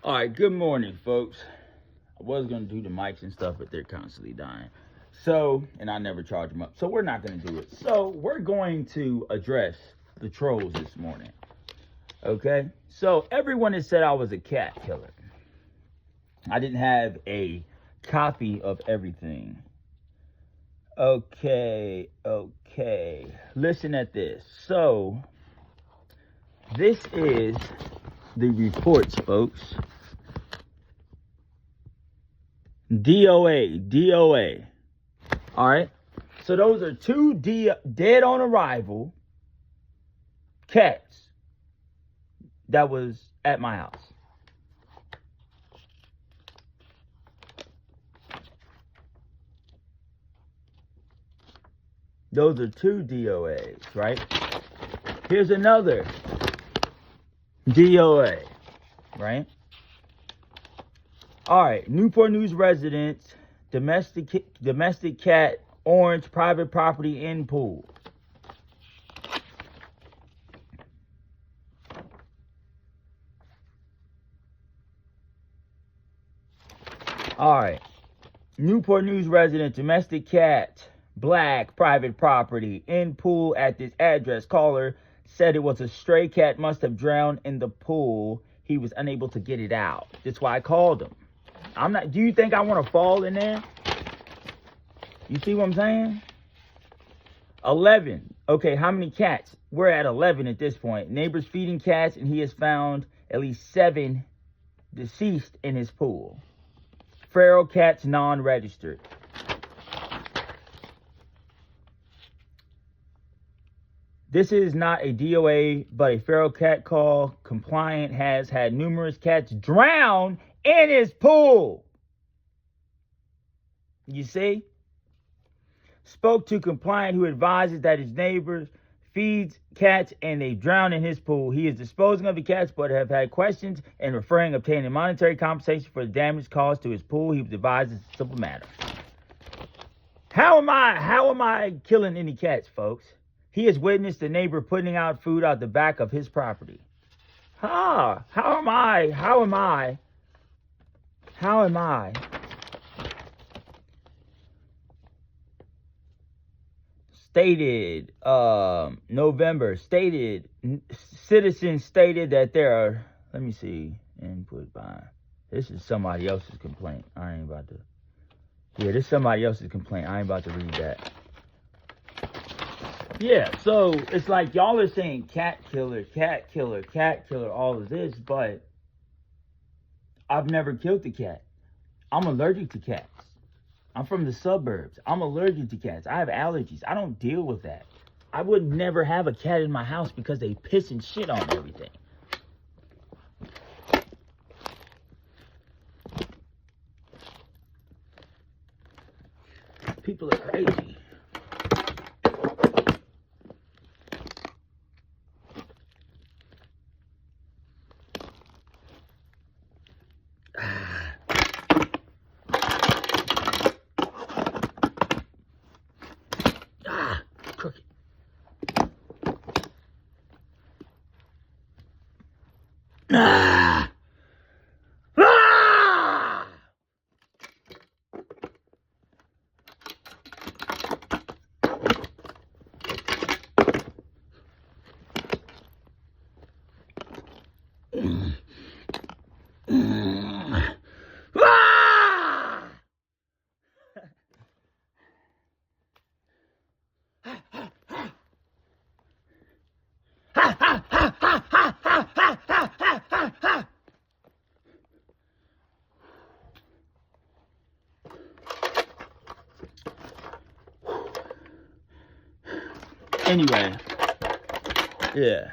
All right, good morning, folks. I was going to do the mics and stuff, but they're constantly dying. So, and I never charge them up. So we're not going to do it. So we're going to address the trolls this morning. Okay? So everyone has said I was a cat killer. I didn't have a copy of everything. Okay. Listen at this. So, this is the reports, folks. DOA. All right. So those are two dead on arrival cats that was at my house. Those are two DOAs, right? Here's another DOA, right? All right, Newport News residents, domestic cat, orange, private property in pool. All right, Newport News resident, domestic cat, black, private property in pool at this address. Caller said it was a stray cat, must have drowned in the pool. He was unable to get it out. That's why I called him. I'm not. Do you think I want to fall in there? You see what I'm saying? 11. Okay, how many cats? We're at 11 at this point. Neighbors feeding cats, and he has found at least 7 deceased in his pool. Feral cats non-registered. This is not a DOA, but a feral cat call. Compliant has had numerous cats drown in his pool. You see? Spoke to Compliant, who advises that his neighbors feeds cats and they drown in his pool. He is disposing of the cats, but have had questions and referring obtaining monetary compensation for the damage caused to his pool. He was advised it's a simple matter. How am I killing any cats, folks? He has witnessed a neighbor putting out food out the back of his property. How am I? Stated, November, citizens stated that there are, let me see, input by, this is somebody else's complaint. This is somebody else's complaint. I ain't about to read that. Yeah, so it's like y'all are saying cat killer, all of this, but I've never killed a cat. I'm allergic to cats. I'm from the suburbs. I'm allergic to cats. I have allergies. I don't deal with that. I would never have a cat in my house because they piss and shit on everything. People are crazy. Crooked. Ah! Ah! Anyway, yeah.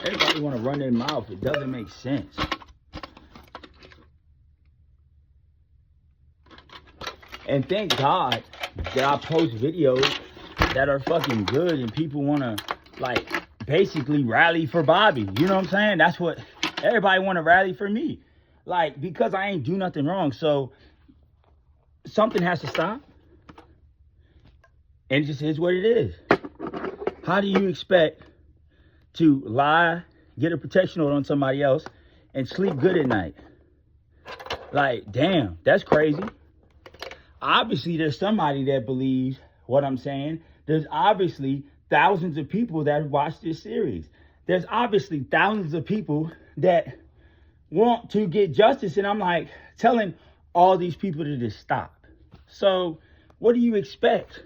Everybody want to run their mouth. It doesn't make sense. And thank God that I post videos that are fucking good and people want to, like, basically rally for Bobby. You know what I'm saying? That's what everybody want to rally for me. Like, because I ain't do nothing wrong. So, something has to stop. And it just is what it is. How do you expect to lie, get a protection order on somebody else, and sleep good at night. Like, damn, that's crazy. Obviously, there's somebody that believes what I'm saying. There's obviously thousands of people that watch this series. There's obviously thousands of people that want to get justice. And I'm like telling all these people to just stop. So what do you expect?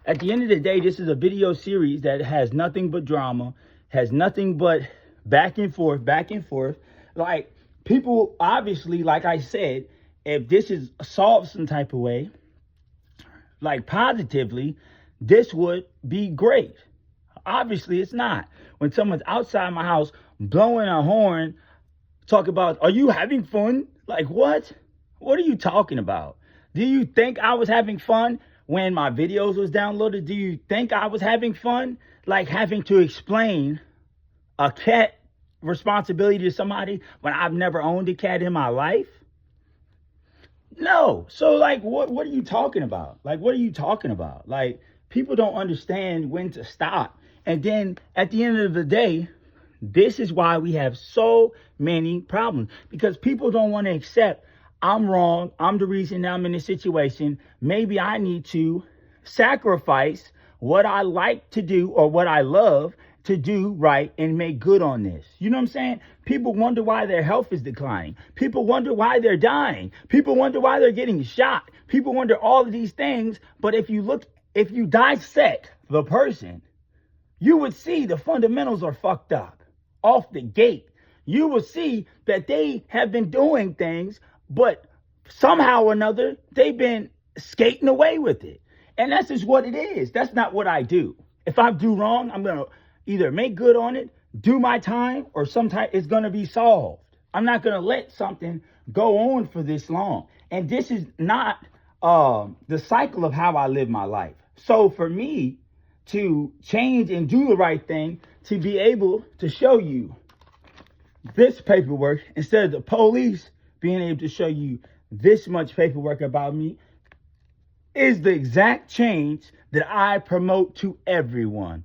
At the end of the day, this is a video series that has nothing but drama, has nothing but back and forth. Like, people, obviously, like I said, if this is solved some type of way, like positively, this would be great. Obviously, it's not. When someone's outside my house blowing a horn, talk about, are you having fun? Like, what? What are you talking about? Do you think I was having fun when my videos was downloaded? Do you think I was having fun? Like, having to explain a cat responsibility to somebody when I've never owned a cat in my life? No. So, like, what are you talking about? Like, what are you talking about? Like, people don't understand when to stop. And then at the end of the day, this is why we have so many problems, because people don't want to accept I'm wrong. I'm the reason I'm in this situation. Maybe I need to sacrifice what I like to do or what I love to do right and make good on this. You know what I'm saying? People wonder why their health is declining. People wonder why they're dying. People wonder why they're getting shot. People wonder all of these things. But if you dissect the person, you would see the fundamentals are fucked up off the gate. You will see that they have been doing things, but somehow or another, they've been skating away with it. And that's just what it is. That's not what I do. If I do wrong, I'm going to either make good on it, do my time, or sometime it's going to be solved. I'm not going to let something go on for this long. And this is not the cycle of how I live my life. So for me to change and do the right thing, to be able to show you this paperwork instead of the police being able to show you this much paperwork about me, is the exact change that I promote to everyone.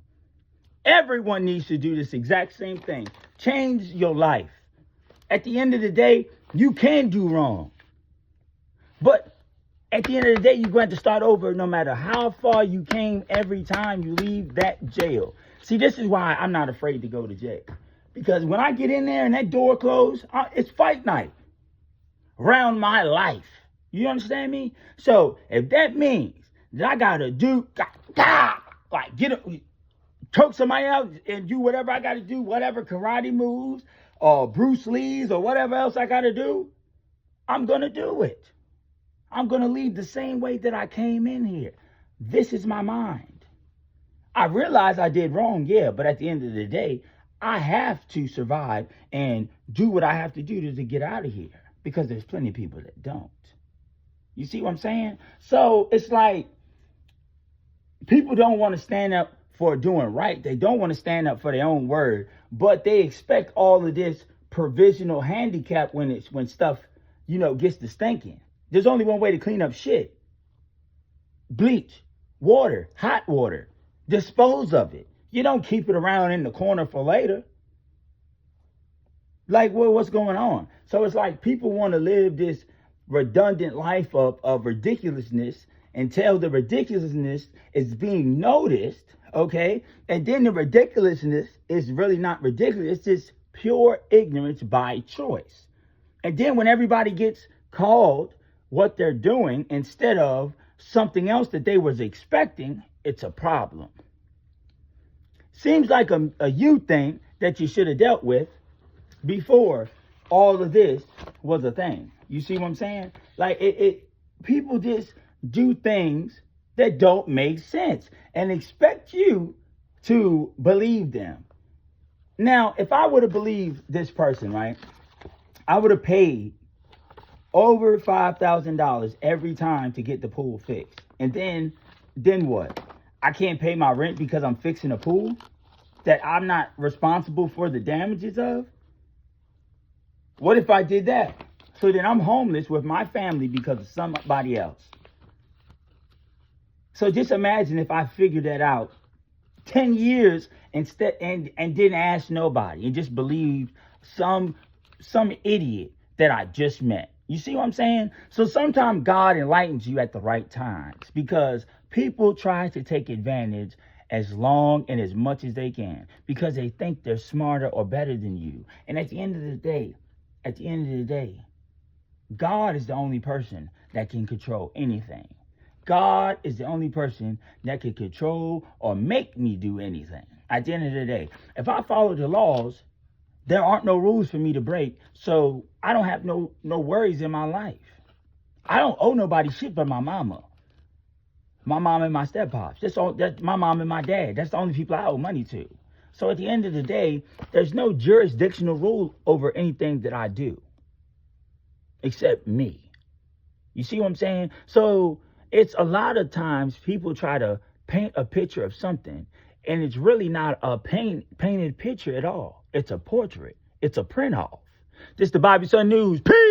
Everyone needs to do this exact same thing. Change your life. At the end of the day, you can do wrong. But at the end of the day, you're going to start over no matter how far you came every time you leave that jail. See, this is why I'm not afraid to go to jail. Because when I get in there and that door closed, it's fight night around my life. You understand me? So if that means that I got to do, like choke somebody out and do whatever I got to do, whatever karate moves or Bruce Lee's or whatever else I got to do, I'm going to do it. I'm going to leave the same way that I came in here. This is my mind. I realize I did wrong, yeah, but at the end of the day, I have to survive and do what I have to do to get out of here, because there's plenty of people that don't. You see what I'm saying? So it's like people don't want to stand up for doing right. They don't want to stand up for their own word, but they expect all of this provisional handicap when stuff, gets to stinking. There's only one way to clean up shit. Bleach, water, hot water, dispose of it. You don't keep it around in the corner for later. Like, well, what's going on? So it's like people want to live this redundant life of ridiculousness until the ridiculousness is being noticed, okay? And then the ridiculousness is really not ridiculous. It's just pure ignorance by choice. And then when everybody gets called what they're doing instead of something else that they was expecting, it's a problem. Seems like a you thing that you should have dealt with before all of this was a thing. You see what I'm saying? Like people just do things that don't make sense and expect you to believe them. Now, if I would have believed this person, right, I would have paid over $5,000 every time to get the pool fixed. And then what? I can't pay my rent because I'm fixing a pool that I'm not responsible for the damages of? What if I did that? So then I'm homeless with my family because of somebody else. So just imagine if I figured that out 10 years instead and didn't ask nobody and just believed some some idiot that I just met. You see what I'm saying? So sometimes God enlightens you at the right times, because people try to take advantage as long and as much as they can, because they think they're smarter or better than you. And at the end of the day, God is the only person that can control anything. God is the only person that can control or make me do anything. At the end of the day, if I follow the laws, there aren't no rules for me to break, so I don't have no worries in my life. I don't owe nobody shit but my mama. My mom and my step-pops. That's my mom and my dad. That's the only people I owe money to. So at the end of the day, there's no jurisdictional rule over anything that I do, except me. You see what I'm saying? So it's a lot of times people try to paint a picture of something, and it's really not a painted picture at all. It's a portrait. It's a print off. This is the Bobby Sun News. Peace.